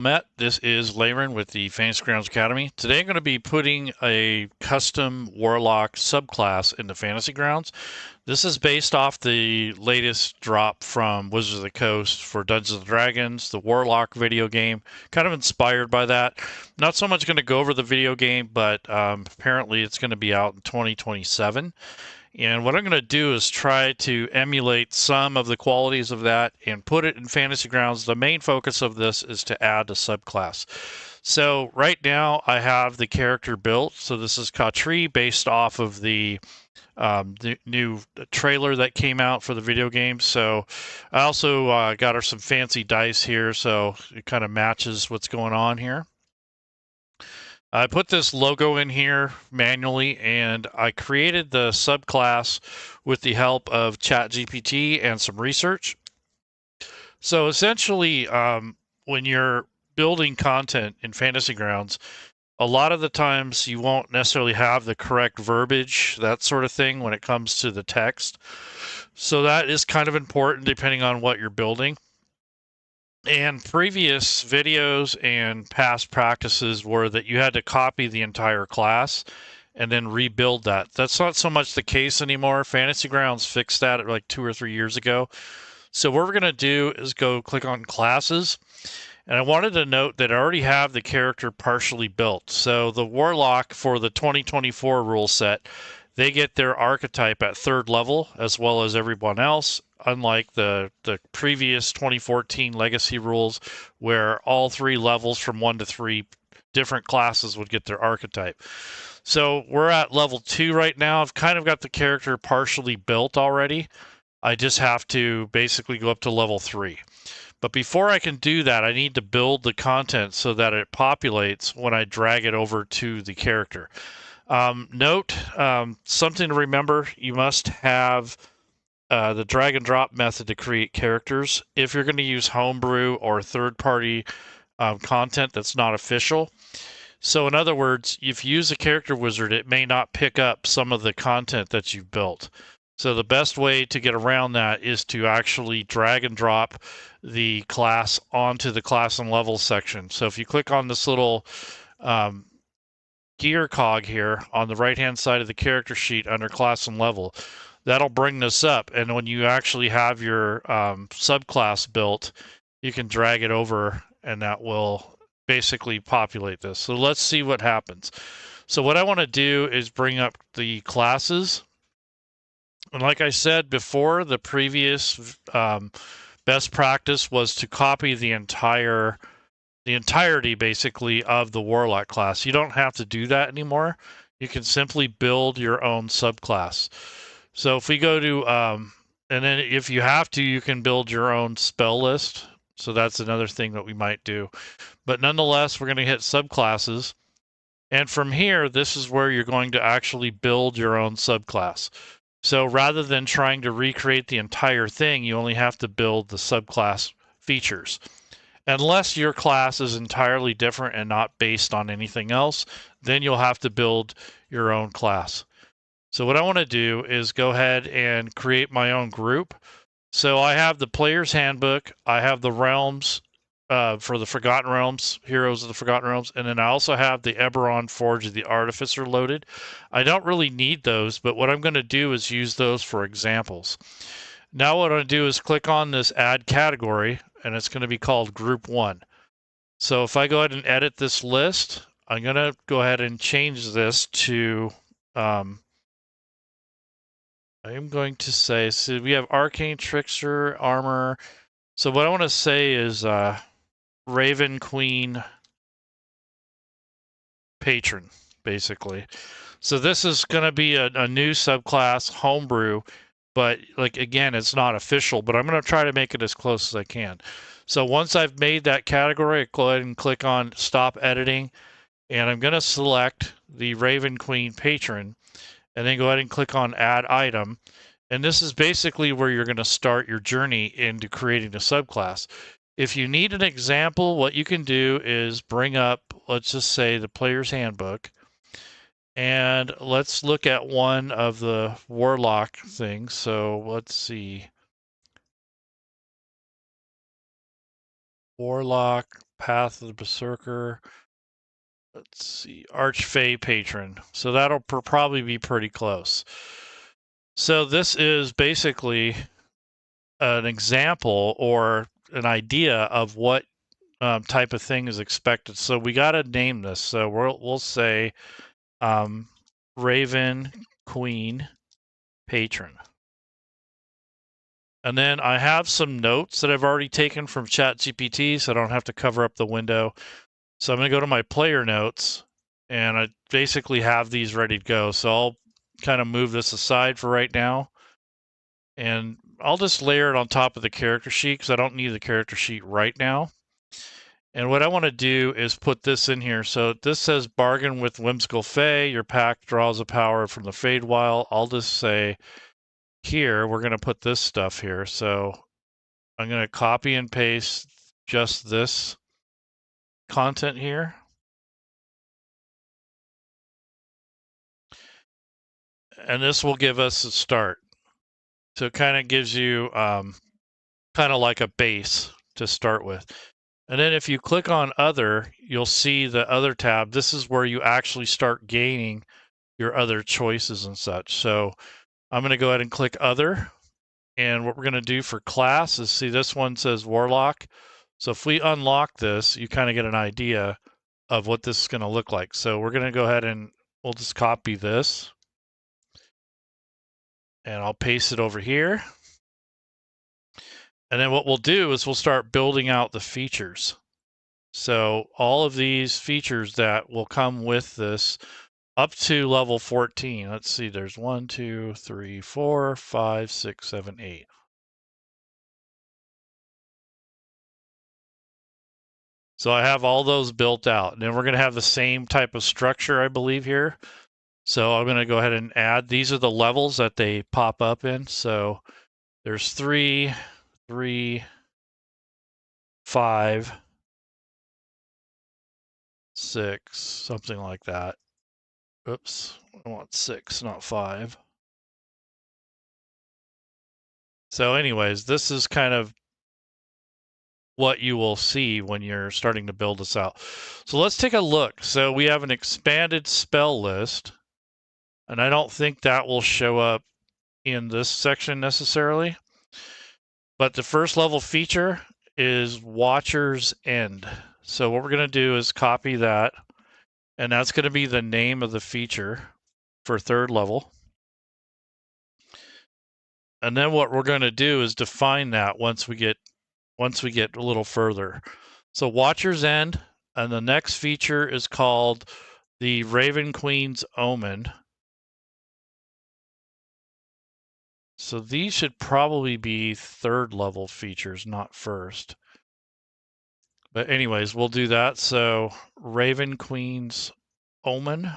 This is Layron with the Fantasy Grounds Academy. Today I'm going to be putting a custom Warlock subclass into Fantasy Grounds. This is based off the latest drop from Wizards of the Coast for Dungeons & Dragons, the Warlock video game, kind of inspired by that. Not so much going to go over the video game, but apparently it's going to be out in 2027. And what I'm going to do is try to emulate some of the qualities of that and put it in Fantasy Grounds. The main focus of this is to add a subclass. So right now I have the character built. So this is Katri based off of the new trailer that came out for the video game. So I also got her some fancy dice here, so it kind of matches what's going on here. I put this logo in here manually, and I created the subclass with the help of ChatGPT and some research. So essentially, when you're building content in Fantasy Grounds, a lot of the times you won't necessarily have the correct verbiage, that sort of thing, when it comes to the text. So that is kind of important depending on what you're building. And previous videos and past practices were that you had to copy the entire class and then rebuild that. That's not so much the case anymore. Fantasy Grounds fixed that like 2 or 3 years ago. So what we're going to do is go click on classes. And I wanted to note that I already have the character partially built. So the Warlock for the 2024 rule set, they get their archetype at 3rd level as well as everyone else, unlike the previous 2014 legacy rules where all 3 levels from 1 to 3 different classes would get their archetype. So we're at level 2 right now. I've kind of got the character partially built already. I just have to basically go up to level 3. But before I can do that, I need to build the content so that it populates when I drag it over to the character. Note, something to remember, you must have the drag and drop method to create characters. If you're going to use homebrew or third-party content that's not official. So in other words, if you use a character wizard, it may not pick up some of the content that you've built. So the best way to get around that is to actually drag and drop the class onto the class and level section. So if you click on this little gear cog here on the right-hand side of the character sheet under class and level, that'll bring this up. And when you actually have your subclass built, you can drag it over and that will basically populate this. So let's see what happens. So what I want to do is bring up the classes. And like I said before, the previous best practice was to copy the entirety basically of the Warlock class. You don't have to do that anymore. You can simply build your own subclass. So if we go to, and then if you have to, you can build your own spell list. So that's another thing that we might do. But nonetheless, we're going to hit subclasses. And from here, this is where you're going to actually build your own subclass. So rather than trying to recreate the entire thing, you only have to build the subclass features. Unless your class is entirely different and not based on anything else, then you'll have to build your own class. So what I want to do is go ahead and create my own group. So I have the player's handbook, I have the realms for the Forgotten Realms, Heroes of the Forgotten Realms, and then I also have the Eberron Forge of the Artificer loaded. I don't really need those, but what I'm going to do is use those for examples. Now what I'm going to do is click on this Add Category, and it's going to be called Group 1. So if I go ahead and edit this list, I'm going to go ahead and change this to, I am going to say, so we have Arcane Trickster, Armor. So what I want to say is Raven Queen Patron, basically. So this is going to be a new subclass, homebrew, but like again, it's not official, but I'm going to try to make it as close as I can. So once I've made that category, I go ahead and click on Stop Editing, and I'm going to select the Raven Queen Patron, and then go ahead and click on Add Item. And this is basically where you're going to start your journey into creating a subclass. If you need an example, what you can do is bring up, let's just say, the player's handbook. And let's look at one of the Warlock things. So let's see. Warlock Path of the Berserker. Let's see, Archfey Patron. So that'll probably be pretty close. So this is basically an example or an idea of what type of thing is expected. So we got to name this. So we'll say Raven Queen Patron. And then I have some notes that I've already taken from ChatGPT, so I don't have to cover up the window. So I'm going to go to my player notes, and I basically have these ready to go. So I'll kind of move this aside for right now. And I'll just layer it on top of the character sheet because I don't need the character sheet right now. And what I want to do is put this in here. So this says bargain with Whimsical Fae. Your pack draws a power from the Feywild. I'll just say here, we're going to put this stuff here. So I'm going to copy and paste just this content here. And this will give us a start. So it kind of gives you kind of like a base to start with. And then if you click on other, you'll see the other tab. This is where you actually start gaining your other choices and such. So I'm going to go ahead and click other. And what we're going to do for class is, see, this one says Warlock. So if we unlock this, you kind of get an idea of what this is going to look like. So we're going to go ahead and we'll just copy this. And I'll paste it over here. And then what we'll do is we'll start building out the features. So all of these features that will come with this up to level 14. Let's see, there's 1, 2, 3, 4, 5, 6, 7, 8. So I have all those built out. And then we're going to have the same type of structure, I believe, here. So I'm going to go ahead and add. These are the levels that they pop up in. So there's 3, 3, 5, 6, something like that. Oops, I want 6, not 5. So anyways, this is kind of what you will see when you're starting to build this out. So let's take a look. So we have an expanded spell list, and I don't think that will show up in this section necessarily. But the first level feature is Watcher's End. So what we're going to do is copy that, and that's going to be the name of the feature for third level. And then what we're going to do is define that once we get a little further. So Watcher's End, and the next feature is called the Raven Queen's Omen. So these should probably be third level features, not first. But anyways, we'll do that. So Raven Queen's Omen.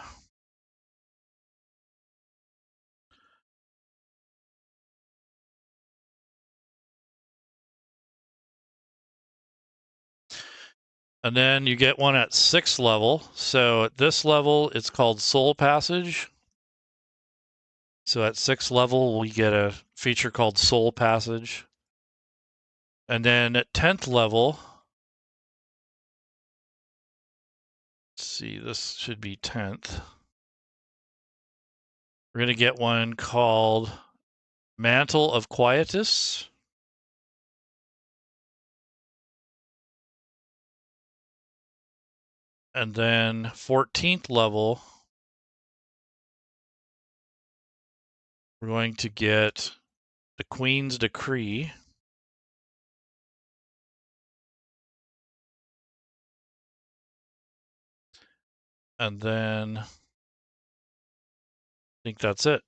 And then you get one at 6th level. So at this level, it's called Soul Passage. So at 6th level, we get a feature called Soul Passage. And then at 10th level, let's see, this should be 10th. We're going to get one called Mantle of Quietus. And then 14th level, we're going to get the Queen's Decree. And then I think that's it.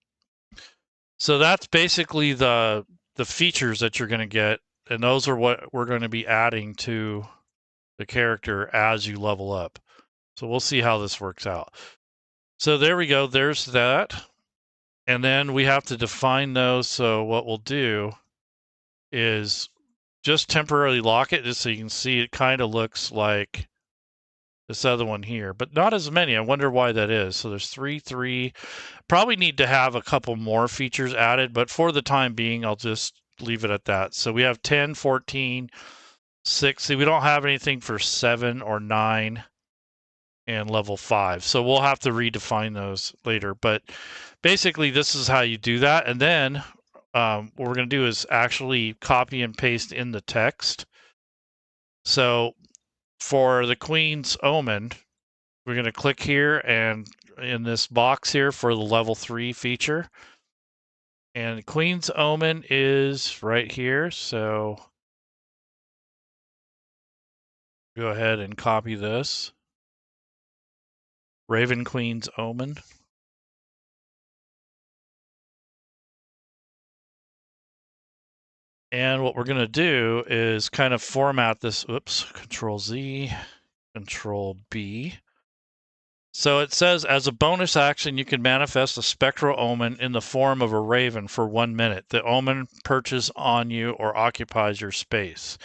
So that's basically the features that you're going to get, and those are what we're going to be adding to the character as you level up. So we'll see how this works out. So there we go. There's that. And then we have to define those. So what we'll do is just temporarily lock it just so you can see it kind of looks like this other one here, but not as many. I wonder why that is. So there's 3, 3. Probably need to have a couple more features added, but for the time being, I'll just leave it at that. So we have 10, 14, 6. See, we don't have anything for 7 or 9 and level 5. So we'll have to redefine those later. But basically, this is how you do that. And then what we're going to do is actually copy and paste in the text. So for the Queen's Omen, we're going to click here and in this box here for the level 3 feature. And Queen's Omen is right here. So go ahead and copy this. Raven Queen's Omen. And what we're going to do is kind of format this. Oops, Control Z, Control B. So it says, as a bonus action, you can manifest a spectral omen in the form of a raven for 1 minute. The omen perches on you or occupies your space.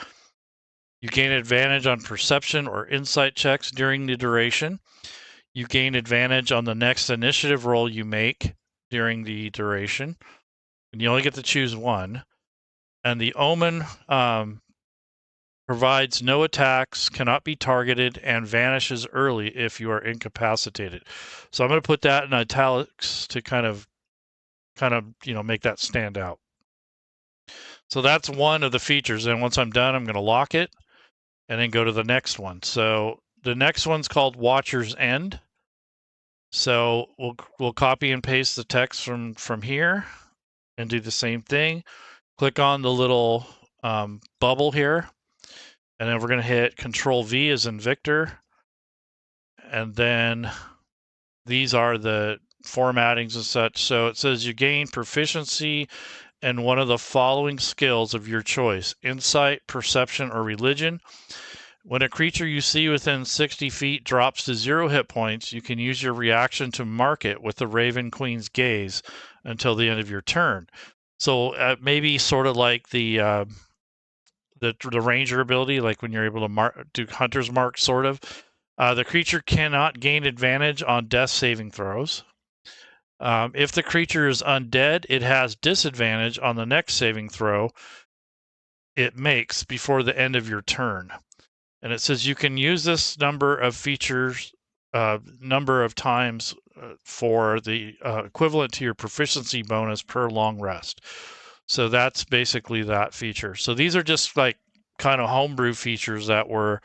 You gain advantage on perception or insight checks during the duration. You gain advantage on the next initiative roll you make during the duration. And you only get to choose one. And the omen provides no attacks, cannot be targeted, and vanishes early if you are incapacitated. So I'm going to put that in italics to kind of make that stand out. So that's one of the features. And once I'm done, I'm going to lock it and then go to the next one. So the next one's called Watcher's End. So we'll copy and paste the text from here and do the same thing. Click on the little bubble here. And then we're going to hit Control V as in Victor. And then these are the formattings and such. So it says you gain proficiency in one of the following skills of your choice: insight, perception, or religion. When a creature you see within 60 feet drops to 0 hit points, you can use your reaction to mark it with the Raven Queen's gaze until the end of your turn. So maybe sort of like the ranger ability, like when you're able to do hunter's mark, sort of. The creature cannot gain advantage on death saving throws. If the creature is undead, it has disadvantage on the next saving throw it makes before the end of your turn. And it says you can use this number of features, number of times for the equivalent to your proficiency bonus per long rest. So that's basically that feature. So these are just like kind of homebrew features that were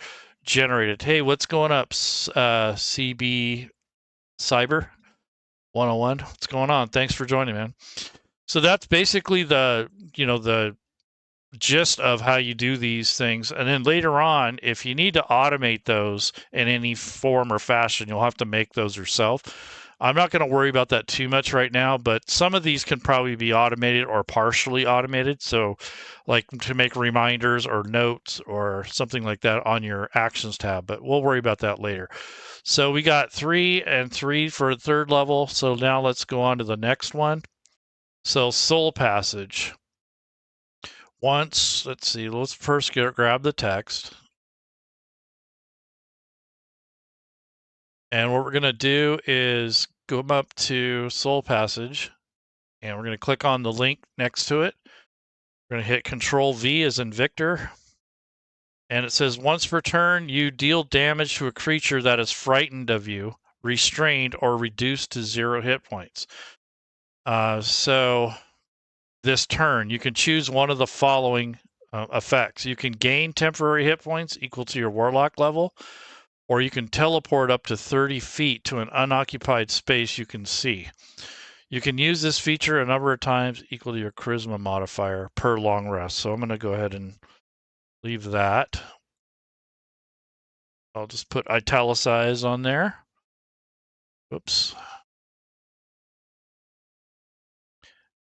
generated. Hey, what's going up, CB Cyber 101? What's going on? Thanks for joining, man. So that's basically the gist of how you do these things. And then later on, if you need to automate those in any form or fashion, you'll have to make those yourself. I'm not going to worry about that too much right now, but some of these can probably be automated or partially automated. So like to make reminders or notes or something like that on your actions tab, but we'll worry about that later. So we got 3 and 3 for third level. So now let's go on to the next one. So Soul Passage. Let's see, let's first grab the text. And what we're going to do is go up to Soul Passage, and we're going to click on the link next to it. We're going to hit Control V as in Victor. And it says, once per turn, you deal damage to a creature that is frightened of you, restrained, or reduced to 0 hit points. So this turn, you can choose one of the following effects. You can gain temporary hit points equal to your Warlock level, or you can teleport up to 30 feet to an unoccupied space you can see. You can use this feature a number of times equal to your Charisma modifier per long rest. So I'm going to go ahead and leave that. I'll just put italicize on there. Oops.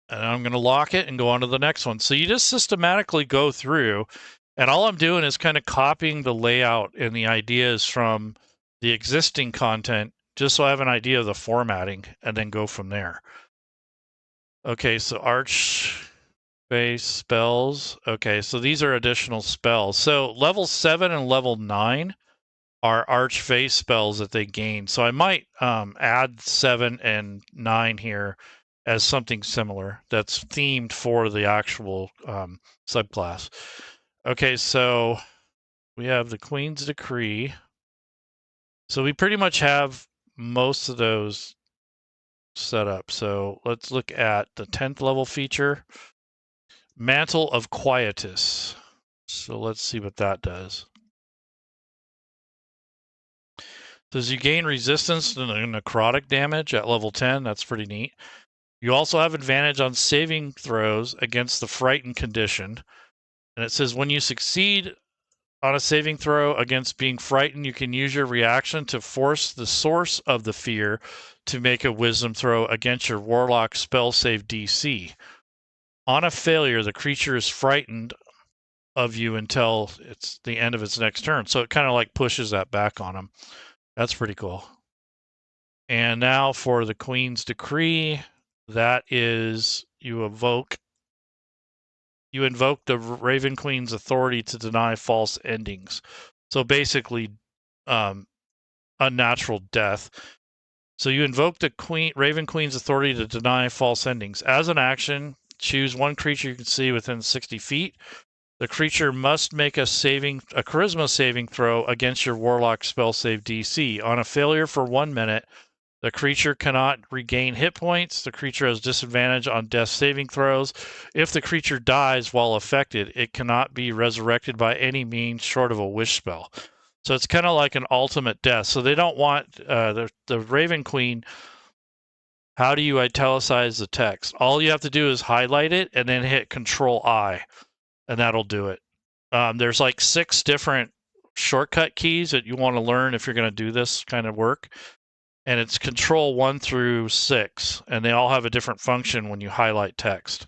And I'm going to lock it and go on to the next one. So you just systematically go through, and all I'm doing is kind of copying the layout and the ideas from the existing content, just so I have an idea of the formatting, and then go from there. Okay, so Archbase spells. Okay, so these are additional spells. So level 7 and level 9 are Archface spells that they gain. So I might add 7 and 9 here as something similar that's themed for the actual subclass. Okay, so we have the Queen's Decree. So we pretty much have most of those set up. So let's look at the 10th level feature, Mantle of Quietus. So let's see what that does. Does you gain resistance to necrotic damage at level 10? That's pretty neat. You also have advantage on saving throws against the frightened condition. And it says when you succeed on a saving throw against being frightened, you can use your reaction to force the source of the fear to make a wisdom throw against your warlock spell save DC. On a failure, the creature is frightened of you until it's the end of its next turn. So it kind of like pushes that back on them. That's pretty cool. And now for the Queen's Decree, that is you invoke the Raven Queen's authority to deny false endings. So basically, unnatural death. So you invoke the Raven Queen's authority to deny false endings. As an action, choose one creature you can see within 60 feet. The creature must make a charisma saving throw against your warlock spell save DC. On a failure for 1 minute, the creature cannot regain hit points. The creature has disadvantage on death saving throws. If the creature dies while affected, it cannot be resurrected by any means short of a wish spell. So it's kind of like an ultimate death. So they don't want the Raven Queen. How do you italicize the text? All you have to do is highlight it and then hit Control-I, and that'll do it. There's like 6 different shortcut keys that you want to learn if you're going to do this kind of work. And it's Control 1 through 6, and they all have a different function when you highlight text.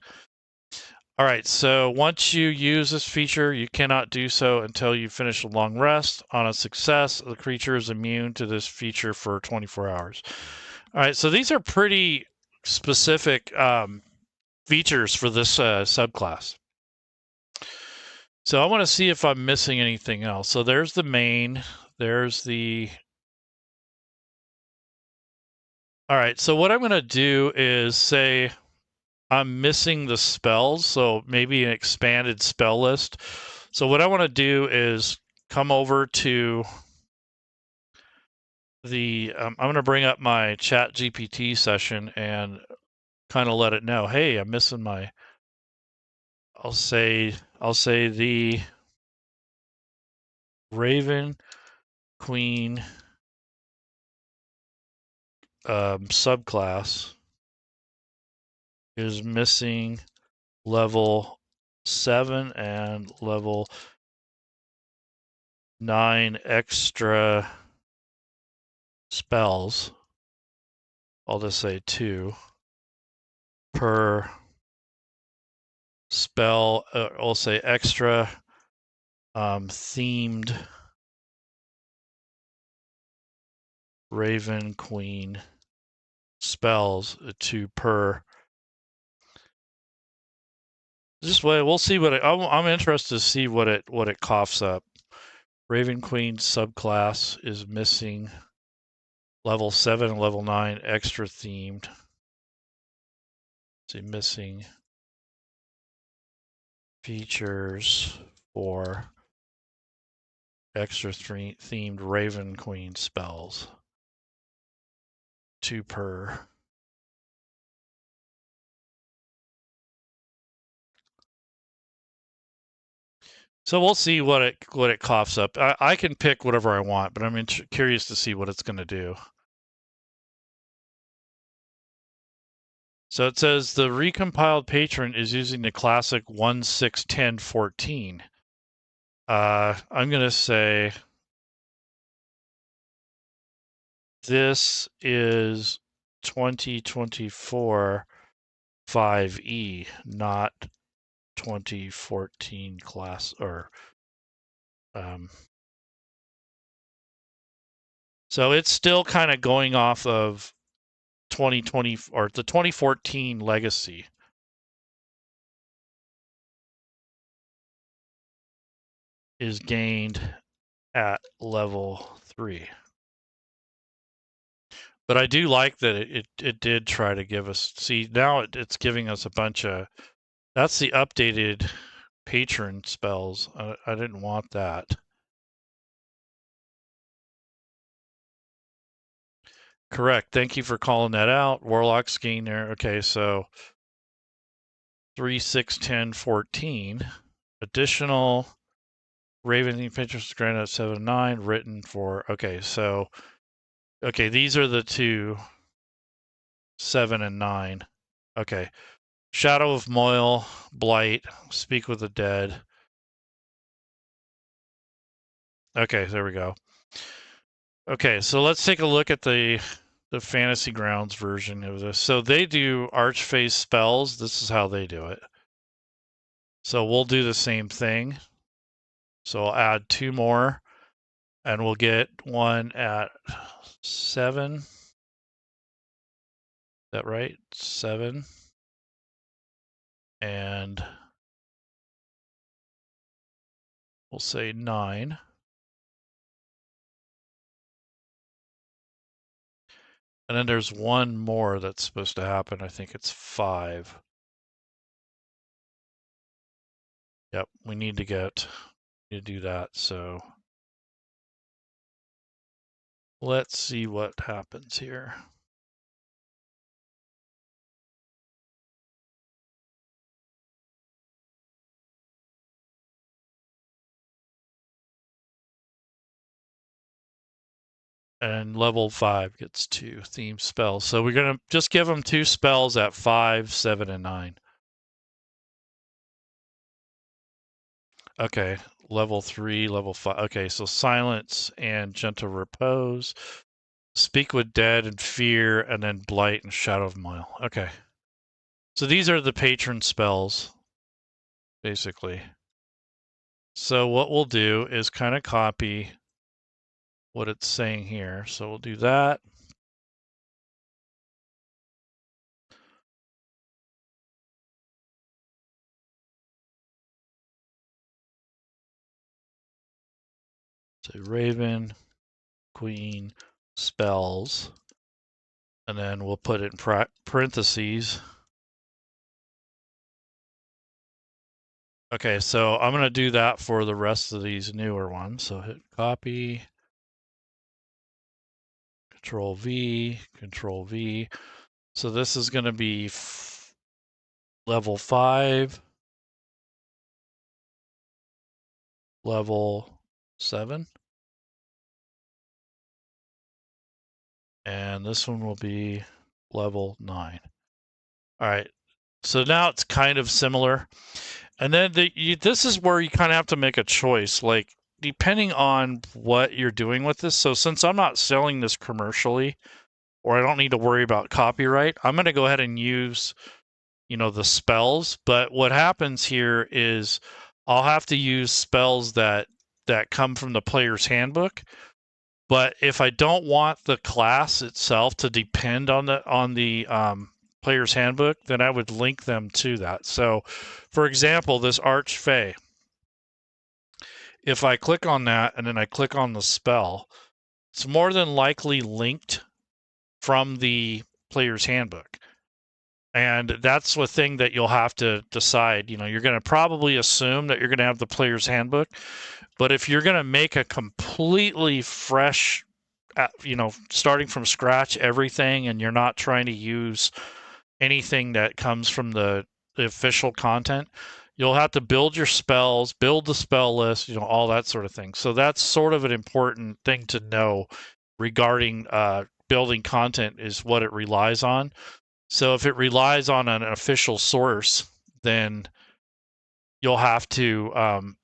All right, so once you use this feature, you cannot do so until you finish a long rest. On a success, the creature is immune to this feature for 24 hours. All right, so these are pretty specific features for this subclass. So I want to see if I'm missing anything else. So there's the main, there's the... All right, so what I'm going to do is say I'm missing the spells, so maybe an expanded spell list. So what I want to do is come over to the... I'm going to bring up my ChatGPT session and kind of let it know, hey, I'm missing my... I'll say the Raven Queen subclass is missing level 7 and level 9 extra spells. I'll just say 2 per spell. I'll say extra themed Raven Queen spells, 2 per. This way, we'll see what I'm interested to see what it coughs up. Raven Queen subclass is missing level 7 and level 9 extra themed. See, missing features for extra themed Raven Queen spells. 2 per. So we'll see what it coughs up. I can pick whatever I want, but I'm curious to see what it's going to do. So it says the recompiled patron is using the classic 1.6.10.14. I'm going to say this is 2024 5E, not 2014 class or so it's still kind of going off of 2020 or the 2014 legacy. Is gained at level 3. But I do like that it did try to give us, see, now it's giving us a bunch of, that's the updated patron spells. I didn't want that. Correct. Thank you for calling that out. Warlock's gain there. Okay, so 3, 6, 10, 14. Additional Raven Queen Patron granted at 7, 9. Written for. Okay, so. Okay, these are the two. 7 and 9. Okay. Shadow of Moil, Blight, Speak with the Dead. Okay, there we go. Okay, so let's take a look at the Fantasy Grounds version of this. So they do Archphase spells. This is how they do it. So we'll do the same thing. So I'll add 2 more, and we'll get one at 7. Is that right? 7. And we'll say 9. And then there's one more that's supposed to happen. I think it's 5. Yep, we need to do that. So let's see what happens here. And level 5 gets 2 theme spells. So we're going to just give them 2 spells at 5, 7, and 9. Okay, level 3, level 5. Okay, so Silence and Gentle Repose. Speak with Dead and Fear, and then Blight and Shadow of Moil. Okay. So these are the patron spells, basically. So what we'll do is kind of copy what it's saying here. So we'll do that. So Raven Queen spells, and then we'll put it in parentheses. Okay, so I'm going to do that for the rest of these newer ones. So hit copy, Control V, Control V. So this is going to be level 5, level 7. And this one will be level 9. All right, so now it's kind of similar. And then this is where you kind of have to make a choice, like depending on what you're doing with this. So since I'm not selling this commercially, or I don't need to worry about copyright, I'm going to go ahead and use, the spells. But what happens here is I'll have to use spells that come from the player's handbook. But if I don't want the class itself to depend on the player's handbook, then I would link them to that. So, for example, this Archfey, if I click on that and then I click on the spell, it's more than likely linked from the player's handbook. And that's the thing that you'll have to decide. You're going to probably assume that you're going to have the player's handbook. But if you're going to make a completely fresh, starting from scratch, everything, and you're not trying to use anything that comes from the official content, you'll have to build your spells, build the spell list, all that sort of thing. So that's sort of an important thing to know regarding building content, is what it relies on. So if it relies on an official source, then you'll have to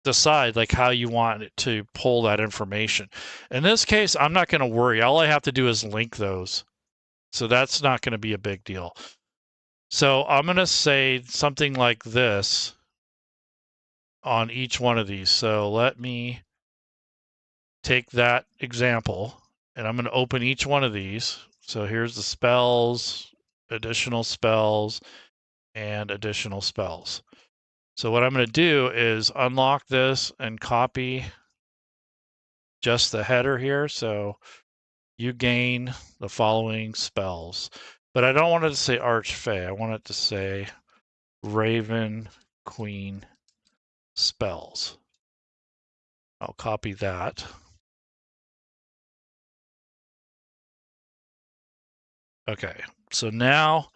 decide like how you want it to pull that information. In this case, I'm not going to worry. All I have to do is link those. So that's not going to be a big deal. So I'm going to say something like this on each one of these. So let me take that example, and I'm going to open each one of these. So here's the spells, additional spells, and additional spells. So what I'm going to do is unlock this and copy just the header here. So you gain the following spells. But I don't want it to say Archfey. I want it to say Raven Queen spells. I'll copy that. Okay, so now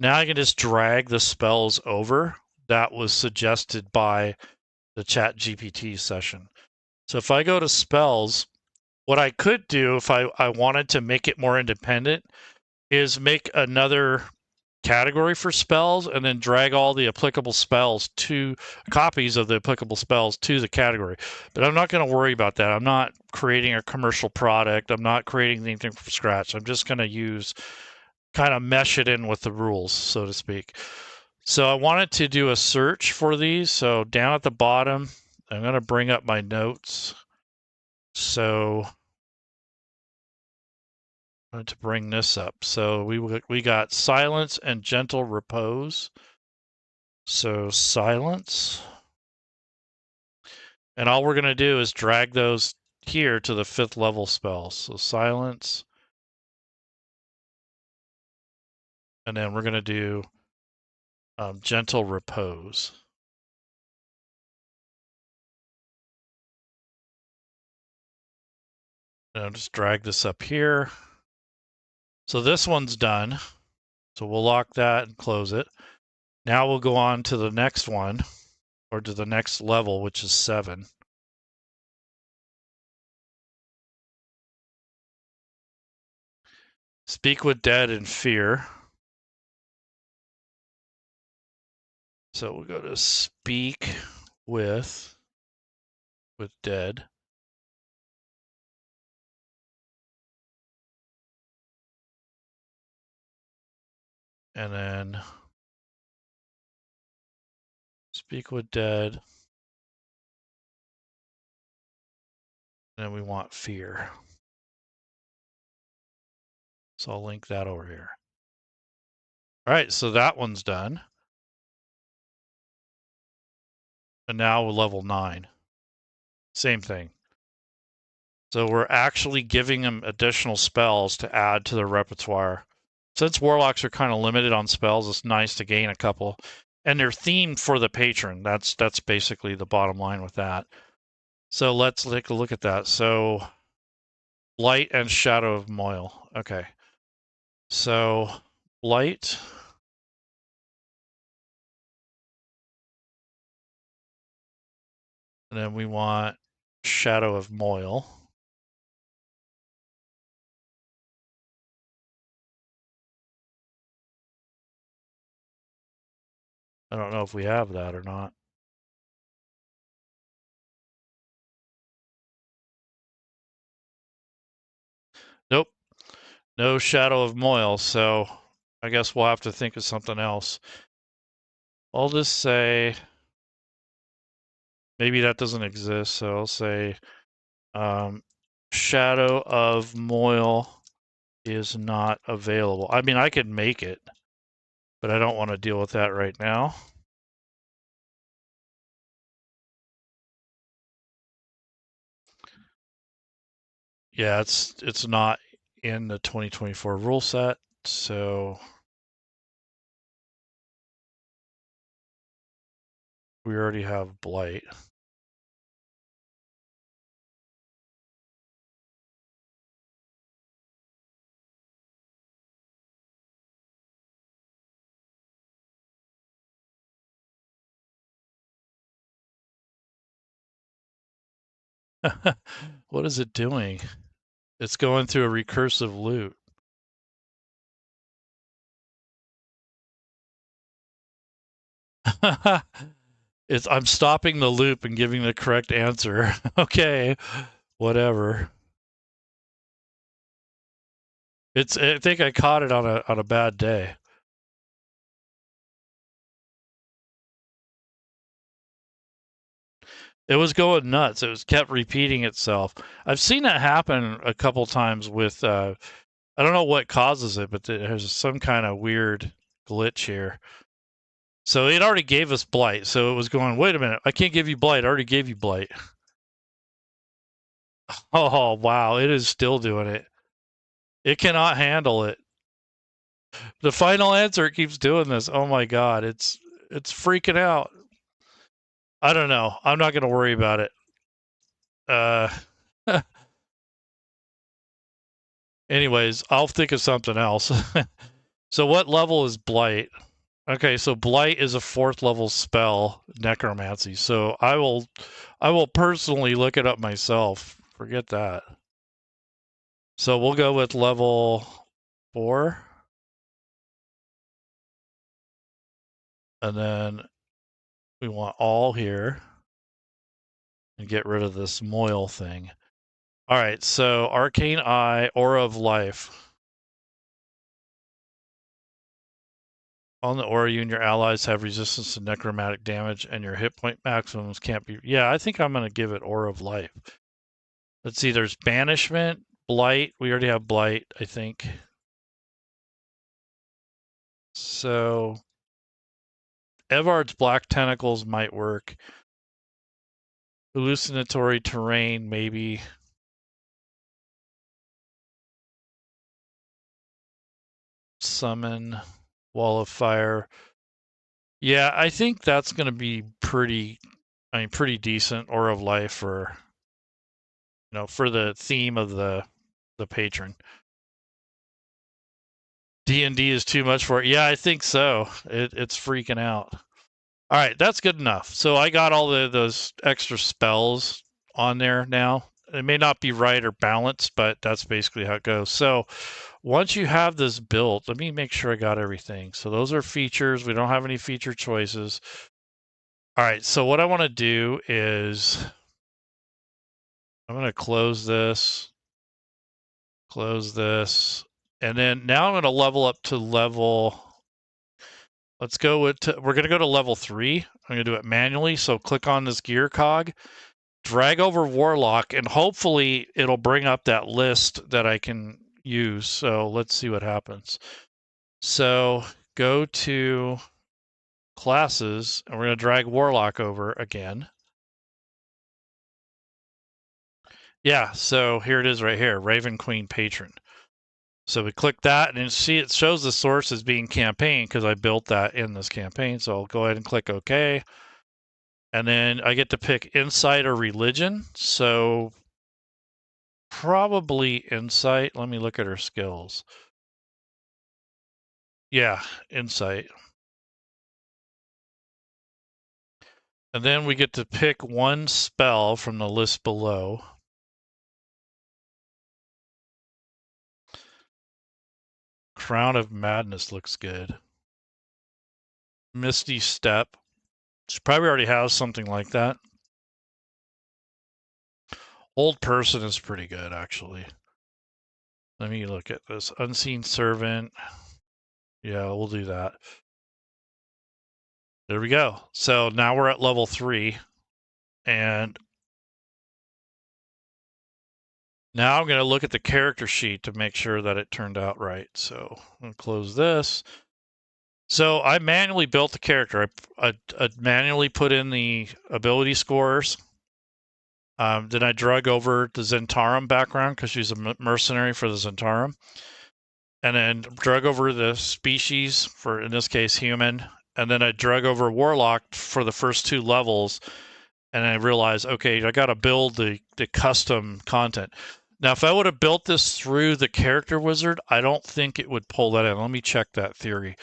I can just drag the spells over that was suggested by the Chat GPT session. So if I go to spells, what I could do if I wanted to make it more independent is make another category for spells and then drag all the applicable spells to copies of the applicable spells to the category. But I'm not going to worry about that. I'm not creating a commercial product. I'm not creating anything from scratch. I'm just going to use kind of mesh it in with the rules, so to speak. So I wanted to do a search for these. So down at the bottom, I'm going to bring up my notes. So I want to bring this up. So we got silence and gentle repose. So silence. And all we're going to do is drag those here to the 5th level spells. So silence. And then we're going to do gentle repose. And I'll just drag this up here. So this one's done. So we'll lock that and close it. Now we'll go on to the next one, or to the next level, which is 7. Speak with dead and fear. So we'll go to speak with dead. And then speak with dead. And then we want fear. So I'll link that over here. All right, so that one's done. And now we're level 9. Same thing. So we're actually giving them additional spells to add to their repertoire. Since warlocks are kind of limited on spells, it's nice to gain a couple. And they're themed for the patron. That's basically the bottom line with that. So let's take a look at that. So Light and Shadow of Moil. Okay. So Light. And then we want Shadow of Moil. I don't know if we have that or not. Nope. No Shadow of Moil, so I guess we'll have to think of something else. I'll just say maybe that doesn't exist, so I'll say Shadow of Moil is not available. I mean, I could make it, but I don't want to deal with that right now. Yeah, it's not in the 2024 rule set, so we already have Blight. What is it doing? It's going through a recursive loop. I'm stopping the loop and giving the correct answer. Okay, whatever. I think I caught it on a bad day. It was going nuts. It was kept repeating itself. I've seen that happen a couple times with I don't know what causes it, but there's some kind of weird glitch here. So it already gave us Blight. So it was going, wait a minute, I can't give you Blight. I already gave you Blight. Oh, wow. It is still doing it. It cannot handle it. The final answer keeps doing this. Oh my God. It's freaking out. I don't know. I'm not going to worry about it. Anyways, I'll think of something else. So what level is Blight? Okay, so Blight is a 4th level spell, necromancy. So I will personally look it up myself. Forget that. So we'll go with level 4. And then we want all here. And get rid of this moil thing. All right, so Arcane Eye, Aura of Life. On the aura, you and your allies have resistance to necromantic damage, and your hit point maximums can't be. Yeah, I think I'm going to give it Aura of Life. Let's see, there's Banishment, Blight. We already have Blight, I think. So Evard's Black Tentacles might work. Hallucinatory Terrain, maybe. Summon, Wall of Fire. Yeah, I think that's going to be pretty decent. Aura of Life for, for the theme of the patron. D&D is too much for it. Yeah, I think so. It's freaking out. All right, that's good enough. So I got all those extra spells on there now. It may not be right or balanced, but that's basically how it goes. So once you have this built, let me make sure I got everything. So those are features. We don't have any feature choices. All right, so what I want to do is I'm going to close this, and then now I'm going to level up to level. Let's go with, we're going to go to level 3. I'm going to do it manually. So click on this gear cog, drag over Warlock, and hopefully it'll bring up that list that I can use. So let's see what happens. So go to classes, and we're going to drag Warlock over again. Yeah, so here it is right here, Raven Queen Patron. So we click that, and see it shows the source as being campaign because I built that in this campaign. So I'll go ahead and click OK. And then I get to pick insight or religion. So probably insight. Let me look at her skills. Yeah, insight. And then we get to pick one spell from the list below. Crown of Madness looks good. Misty Step. She probably already has something like that. Old Person is pretty good, actually. Let me look at this. Unseen Servant. Yeah, we'll do that. There we go. So now we're at level 3. And now I'm going to look at the character sheet to make sure that it turned out right. So I'm going to close this. So I manually built the character. I manually put in the ability scores. Then I drug over the Zentarum background because she's a mercenary for the Zentarum. And then drug over the species for, in this case, human. And then I drug over Warlock for the first 2 levels. And I realized, okay, I got to build the custom content. Now, if I would have built this through the character wizard, I don't think it would pull that in. Let me check that theory.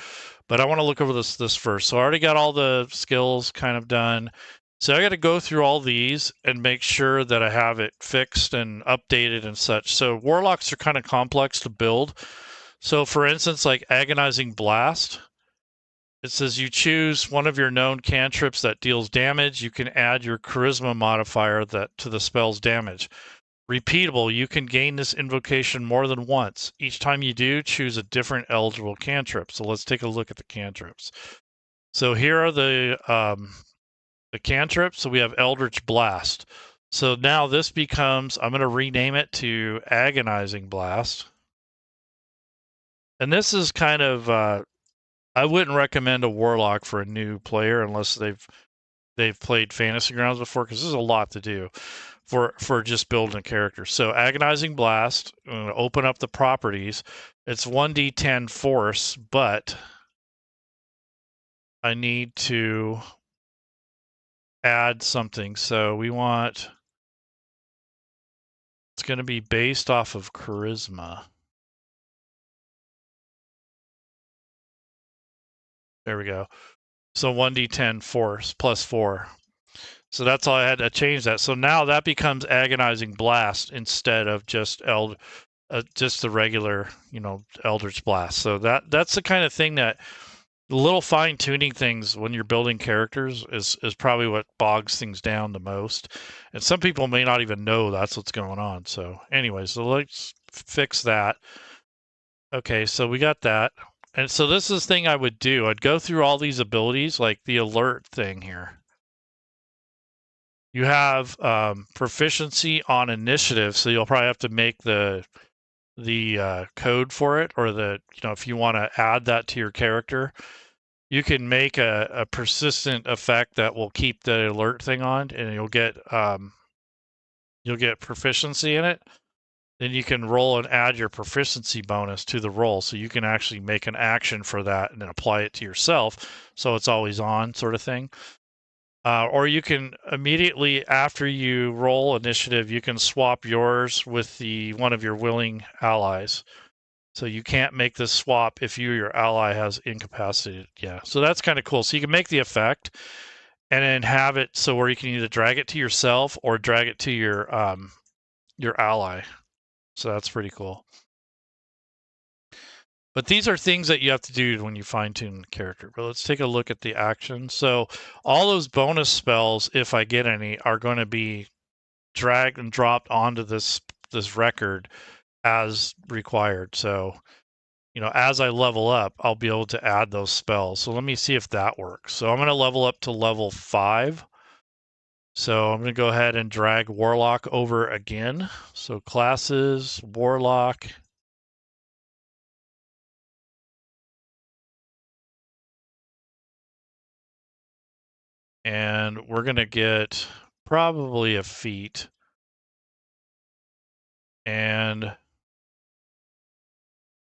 But I want to look over this first. So I already got all the skills kind of done. So I got to go through all these and make sure that I have it fixed and updated and such. So Warlocks are kind of complex to build. So for instance, like Agonizing Blast, it says you choose one of your known cantrips that deals damage. You can add your charisma modifier to the spell's damage. Repeatable, you can gain this invocation more than once. Each time you do, choose a different eligible cantrip. So let's take a look at the cantrips. So here are the cantrips. So we have Eldritch Blast. So now this becomes, I'm going to rename it to Agonizing Blast. And this is kind of, I wouldn't recommend a Warlock for a new player unless they've played Fantasy Grounds before, because this is a lot to do for just building a character. So Agonizing Blast, I'm going to open up the properties. It's 1d10 force, but I need to add something. So we want, it's going to be based off of charisma. There we go. So 1d10 force plus 4. So that's all I had to change that. So now that becomes agonizing blast instead of just the regular, Eldritch Blast. So that's the kind of thing that the little fine tuning things when you're building characters is probably what bogs things down the most. And some people may not even know that's what's going on. So anyway, so let's fix that. Okay, so we got that. And so this is the thing I would do. I'd go through all these abilities, like the alert thing here. You have proficiency on initiative, so you'll probably have to make the code for it, or if you want to add that to your character, you can make a persistent effect that will keep the alert thing on, and you'll get proficiency in it. Then you can roll and add your proficiency bonus to the roll, so you can actually make an action for that and then apply it to yourself, so it's always on, sort of thing. Or you can immediately after you roll initiative, you can swap yours with one of your willing allies. So you can't make this swap if your ally has incapacitated. Yeah, so that's kind of cool. So you can make the effect and then have it so where you can either drag it to yourself or drag it to your ally. So that's pretty cool. But these are things that you have to do when you fine-tune the character. But let's take a look at the action. So all those bonus spells, if I get any, are going to be dragged and dropped onto this record as required. So, as I level up, I'll be able to add those spells. So let me see if that works. So I'm going to level up to level 5. So I'm going to go ahead and drag Warlock over again. So classes, Warlock. And we're going to get probably a feat. And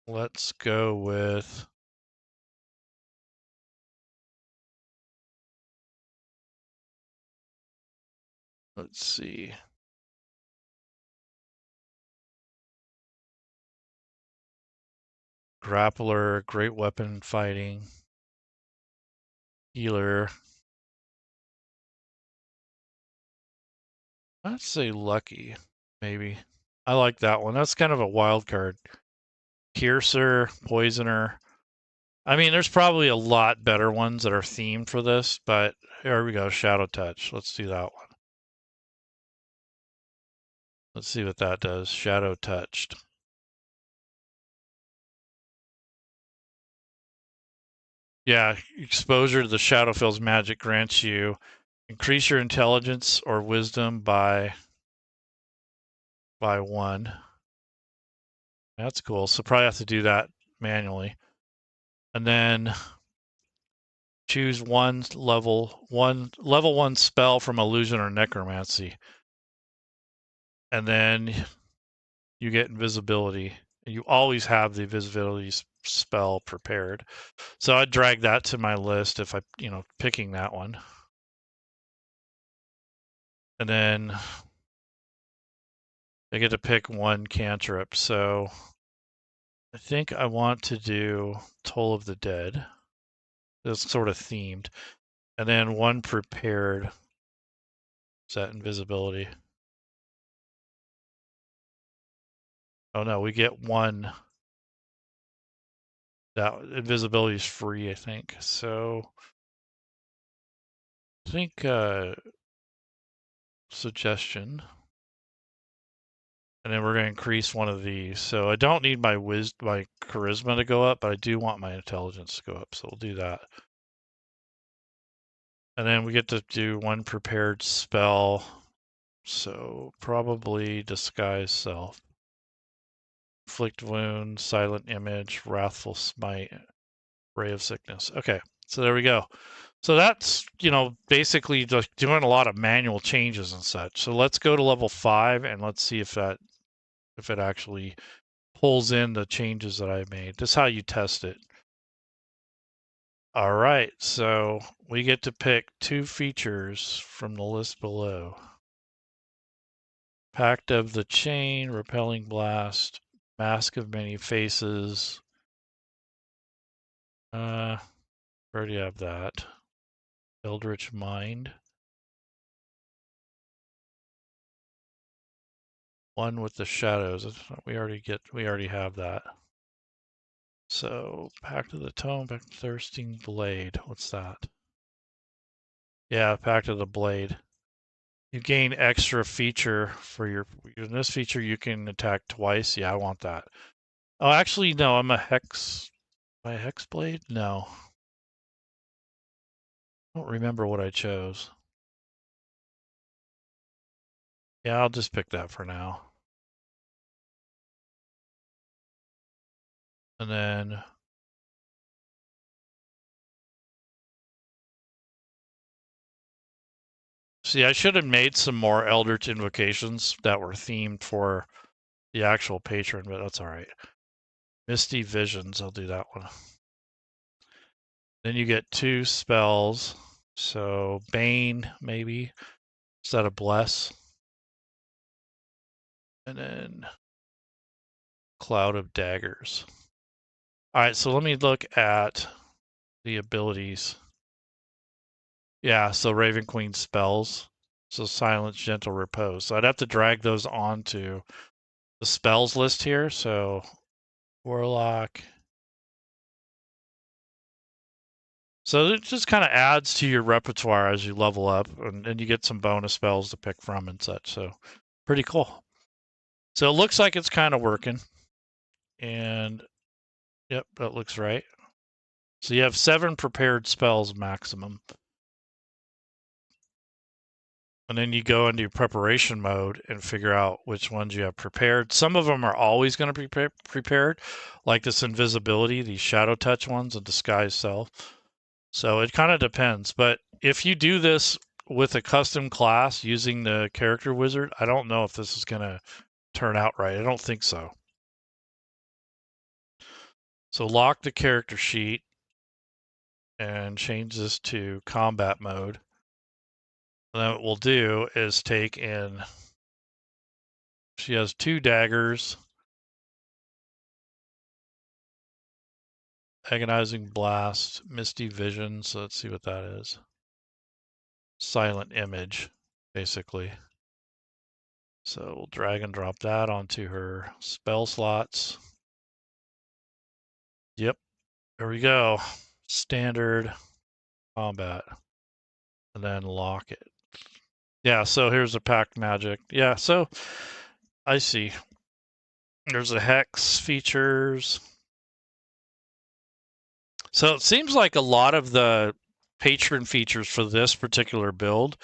let's go with... Let's see. Grappler, great weapon fighting. Healer. I'd say lucky, maybe. I like that one. That's kind of a wild card. Piercer, Poisoner. I mean, there's probably a lot better ones that are themed for this, but here we go. Shadow Touch. Let's do that one. Let's see what that does. Shadow Touched. Yeah, exposure to the Shadowfell's magic grants you increase your intelligence or wisdom by 1. That's cool. So probably have to do that manually. And then choose level 1 spell from illusion or necromancy. And then you get invisibility. You always have the invisibility spell prepared. So I'd drag that to my list if I, picking that one. And then I get to pick 1 cantrip. So I think I want to do Toll of the Dead. It's sort of themed. And then 1 prepared. Set invisibility. Oh no, we get 1. That invisibility is free, I think. So I think suggestion. And then we're going to increase one of these. So I don't need my charisma to go up, but I do want my intelligence to go up. So we'll do that. And then we get to do 1 prepared spell. So probably disguise self. Inflict wound, silent image, wrathful smite, ray of sickness. Okay, so there we go. So that's, basically just doing a lot of manual changes and such. So let's go to level 5 and let's see if it actually pulls in the changes that I made. This is how you test it. All right, so we get to pick 2 features from the list below. Pact of the Chain, Repelling Blast, Mask of Many Faces. Already have that. Eldritch Mind. One with the shadows. We already have that. So Pact of the Tome, Pact of the Thirsting Blade. What's that? Yeah, Pact of the Blade. You gain extra feature for in this feature you can attack twice. Yeah, I want that. Oh, actually, no, I'm a Hex. My Hexblade? No. I don't remember what I chose. Yeah, I'll just pick that for now. And then see, I should have made some more Eldritch invocations that were themed for the actual patron, but that's all right. Misty Visions, I'll do that one. Then you get 2 spells. So Bane, maybe. Instead of Bless. And then Cloud of Daggers. All right, so let me look at the abilities. Yeah, so Raven Queen spells. So Silence, Gentle, Repose. So I'd have to drag those onto the spells list here. So Warlock. So it just kind of adds to your repertoire as you level up, and you get some bonus spells to pick from and such. So pretty cool. So it looks like it's kind of working. And yep, that looks right. So you have 7 prepared spells maximum. And then you go into preparation mode and figure out which ones you have prepared. Some of them are always going to be prepared, like this invisibility, these shadow touch ones, and disguise self. So it kind of depends. But if you do this with a custom class using the character wizard, I don't know if this is going to turn out right. I don't think so. So lock the character sheet and change this to combat mode. And then what we'll do is take in, she has 2 daggers, agonizing blast, misty vision. So let's see what that is. Silent image, basically. So we'll drag and drop that onto her spell slots. Yep, there we go. Standard combat. And then lock it. Yeah, so here's a pact magic. Yeah, so I see. There's a hex features. So it seems like a lot of the patron features for this particular build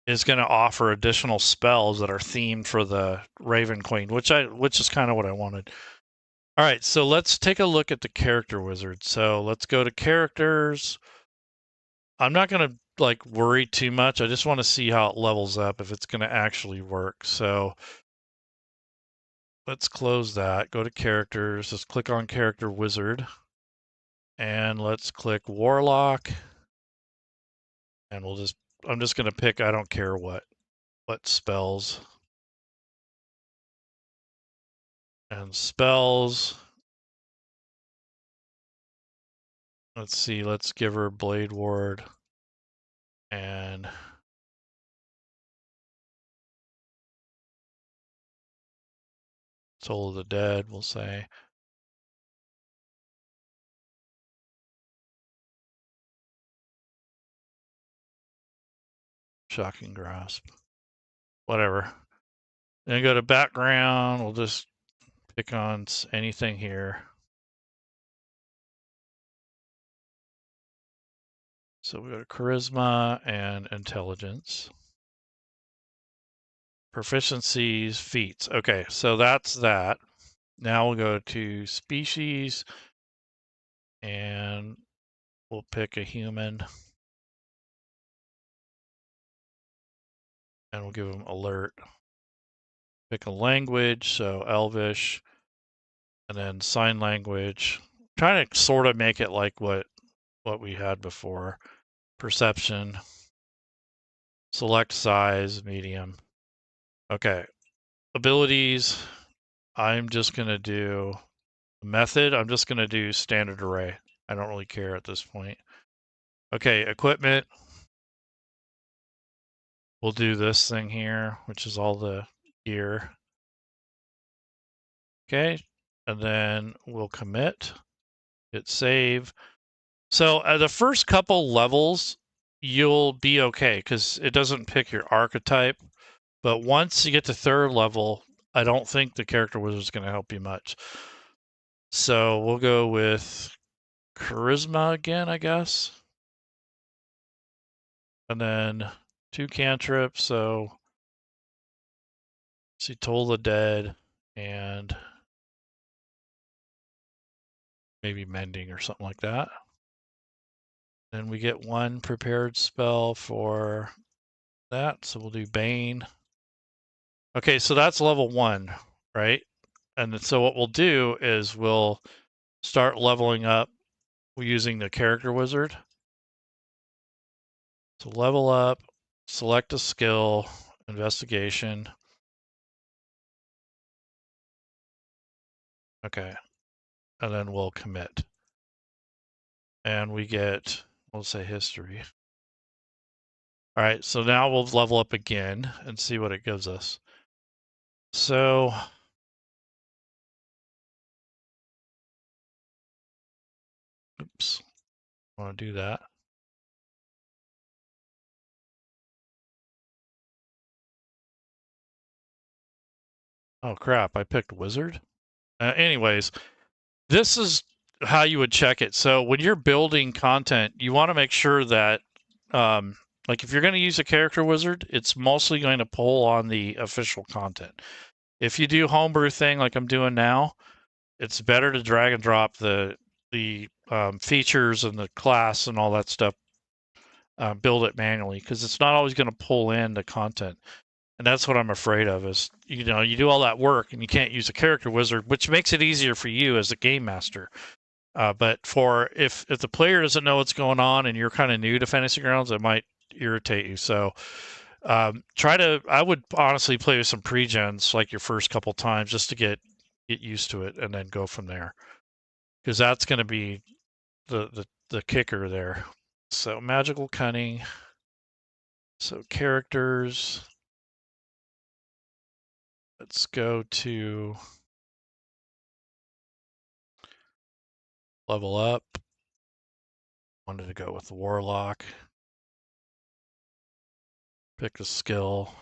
is going to offer additional spells that are themed for the Raven Queen, which is kind of what I wanted. All right, so let's take a look at the character wizard. So let's go to characters. I'm not going to like worry too much. I just want to see how it levels up, if it's going to actually work. So let's close that. Go to characters. Just click on character wizard. And let's click Warlock. And I'm just going to pick, I don't care what spells. And spells. Let's see, let's give her Blade Ward. And Soul of the Dead, we'll say. Shocking Grasp. Whatever. Then go to background. We'll just pick on anything here. So we go to charisma and intelligence. Proficiencies, feats. Okay, so that's that. Now we'll go to species and we'll pick a human. And we'll give them alert. Pick a language, so Elvish, and then sign language. Trying to sort of make it like what we had before. Perception. Select size, medium. Okay. Abilities. I'm just going to do method. I'm just going to do standard array. I don't really care at this point. Okay, equipment. We'll do this thing here, which is all the gear. Okay, and then we'll commit, hit save. So at the first couple levels, you'll be okay because it doesn't pick your archetype. But once you get to third level, I don't think the character wizard is going to help you much. So we'll go with charisma again, I guess. And then 2 cantrips, so see Toll the Dead and maybe mending or something like that. Then we get 1 prepared spell for that, so we'll do Bane. Okay, so that's level 1, right? And so what we'll do is we'll start leveling up using the character wizard. So level up, select a skill, investigation. Okay, and then we'll commit. And we get, we'll say history. All right, so now we'll level up again and see what it gives us. So oops, I want to do that. Oh crap, I picked wizard. Anyways, this is how you would check it. So when you're building content, you want to make sure that, like if you're going to use a character wizard, it's mostly going to pull on the official content. If you do homebrew thing like I'm doing now, it's better to drag and drop the features and the class and all that stuff, build it manually because it's not always going to pull in the content. And that's what I'm afraid of is, you know, you do all that work and you can't use a character wizard, which makes it easier for you as a game master. But for if the player doesn't know what's going on and you're kind of new to Fantasy Grounds, it might irritate you. So I would honestly play with some pre-gens like your first couple times just to get used to it and then go from there. Because that's going to be the kicker there. So magical cunning. So characters. Let's go to level up. Wanted to go with the warlock. Pick a skill.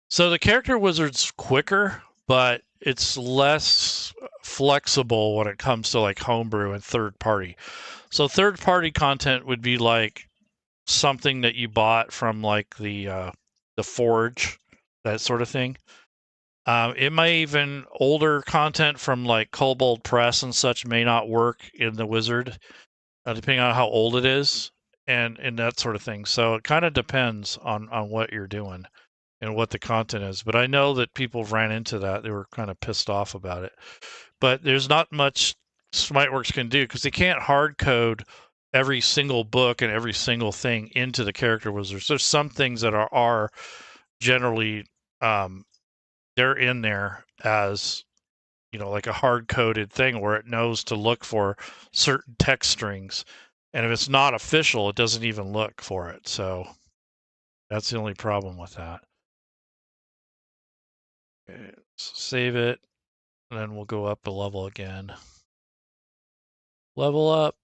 So the character wizard's quicker, but it's less flexible when it comes to like homebrew and third party. So third party content would be like something that you bought from like the forge, that sort of thing. It may even older content from like Kobold Press and such may not work in the wizard, depending on how old it is and that sort of thing. So it kind of depends on what you're doing and what the content is. But I know that people ran into that; they were kind of pissed off about it. But there's not much Smiteworks can do because they can't hard code every single book and every single thing into the character wizards. There's some things that are generally they're in there as, you know, like a hard coded thing where it knows to look for certain text strings. And if it's not official, it doesn't even look for it. So that's the only problem with that. Okay, so save it, and then we'll go up a level again. Level up,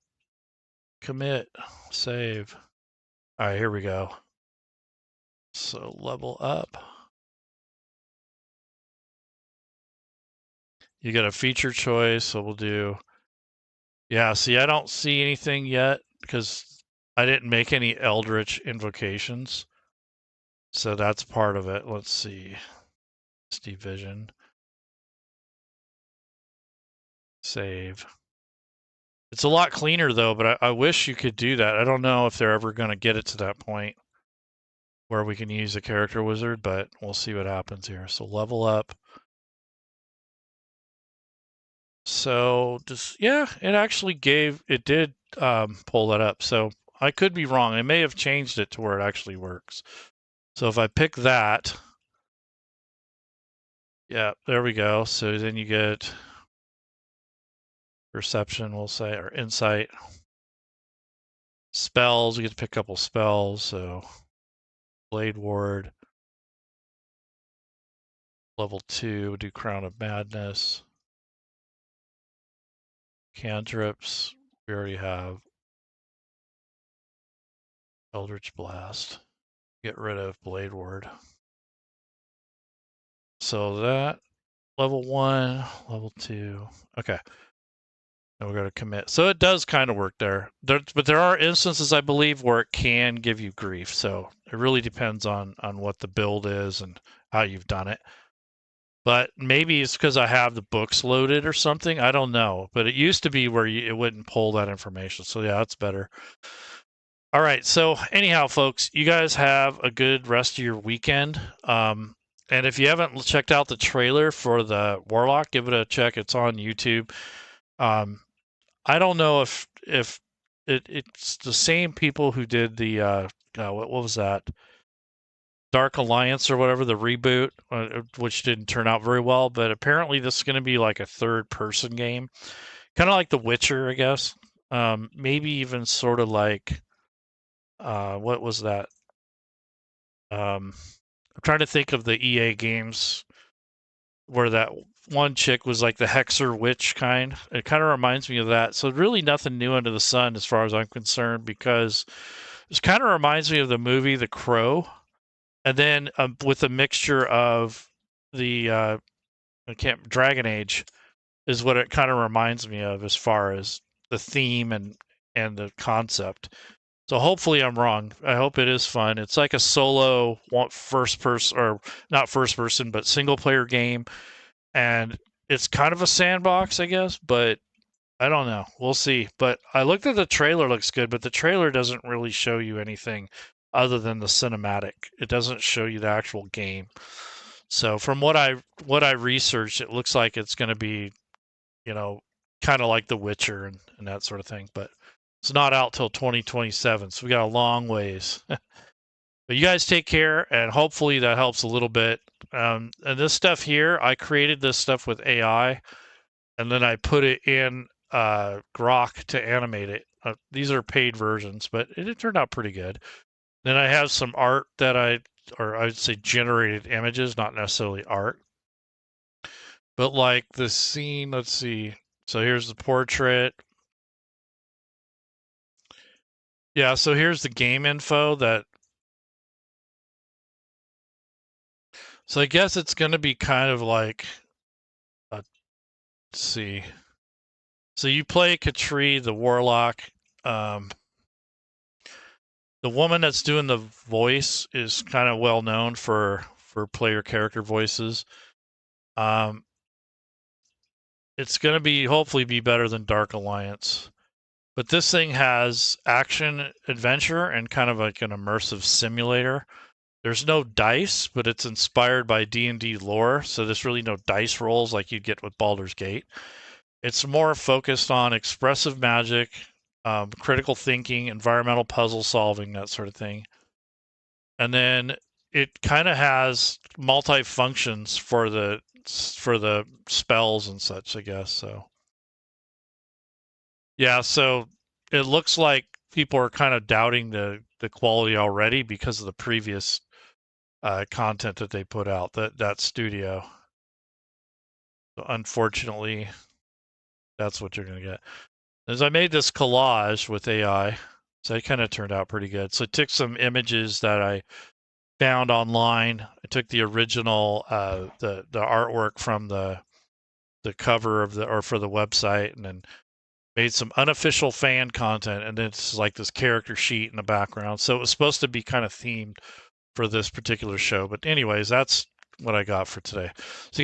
commit, save. All right, here we go. So level up. You got a feature choice, so we'll do, yeah, see, I don't see anything yet because I didn't make any Eldritch invocations. So that's part of it. Let's see. Steve Vision. Save. It's a lot cleaner though, but I wish you could do that. I don't know if they're ever going to get it to that point where we can use a character wizard, but we'll see what happens here. So level up. So just, yeah, it actually did pull that up. So I could be wrong. I may have changed it to where it actually works. So if I pick that, yeah, there we go. So then you get perception, we'll say, or insight. Spells, we get to pick a couple spells. So Blade Ward, level 2, we'll do Crown of Madness. Cantrips, we already have Eldritch Blast. Get rid of Blade Ward. So that, level 1, level 2. Okay. And we're going to commit. So it does kind of work there. But there are instances, I believe, where it can give you grief. So it really depends on what the build is and how you've done it. But maybe it's because I have the books loaded or something. I don't know. But it used to be where it wouldn't pull that information. So yeah, that's better. All right. So anyhow, folks, you guys have a good rest of your weekend. And if you haven't checked out the trailer for the Warlock, give it a check. It's on YouTube. I don't know if it's the same people who did the what was that? Dark Alliance or whatever, the reboot, which didn't turn out very well, but apparently this is going to be like a third-person game, kind of like The Witcher, I guess. Maybe even sort of like what was that? I'm trying to think of the EA games where that one chick was like the Hexer witch kind. It kind of reminds me of that. So really nothing new under the sun as far as I'm concerned, because this kind of reminds me of the movie The Crow. And then with a mixture of the Dragon Age is what it kind of reminds me of as far as the theme and the concept. So hopefully I'm wrong. I hope it is fun. It's like a solo first person, or not first person, but single player game. And it's kind of a sandbox, I guess, but I don't know. We'll see. But I looked at the trailer, looks good, but the trailer doesn't really show you anything other than the cinematic. It doesn't show you the actual game. So from what I researched, it looks like it's going to be, kind of like The Witcher and that sort of thing. But it's not out till 2027, so we got a long ways. But you guys take care, and hopefully that helps a little bit. And this stuff here, I created this stuff with AI, and then I put it in Grok to animate it. These are paid versions, but it turned out pretty good. Then I have some art that I would say generated images, not necessarily art. But like the scene, let's see. So here's the portrait. Yeah, so here's the game info that. So I guess it's going to be kind of like, let's see. So you play Katri, the Warlock. The woman that's doing the voice is kind of well known for player character voices. It's going to be hopefully be better than Dark Alliance. But this thing has action adventure and kind of like an immersive simulator. There's no dice, but it's inspired by D&D lore, so there's really no dice rolls like you'd get with Baldur's Gate. It's more focused on expressive magic, critical thinking, environmental puzzle solving, that sort of thing. And then it kind of has multi-functions for the spells and such, I guess. So yeah, so it looks like people are kind of doubting the quality already because of the previous content that they put out, that studio. So unfortunately, that's what you're going to get. As I made this collage with AI, so it kind of turned out pretty good. So I took some images that I found online. I took the original, the artwork from the cover of for the website, and then made some unofficial fan content, and then it's like this character sheet in the background. So it was supposed to be kind of themed for this particular show. But anyways, that's what I got for today. So you guys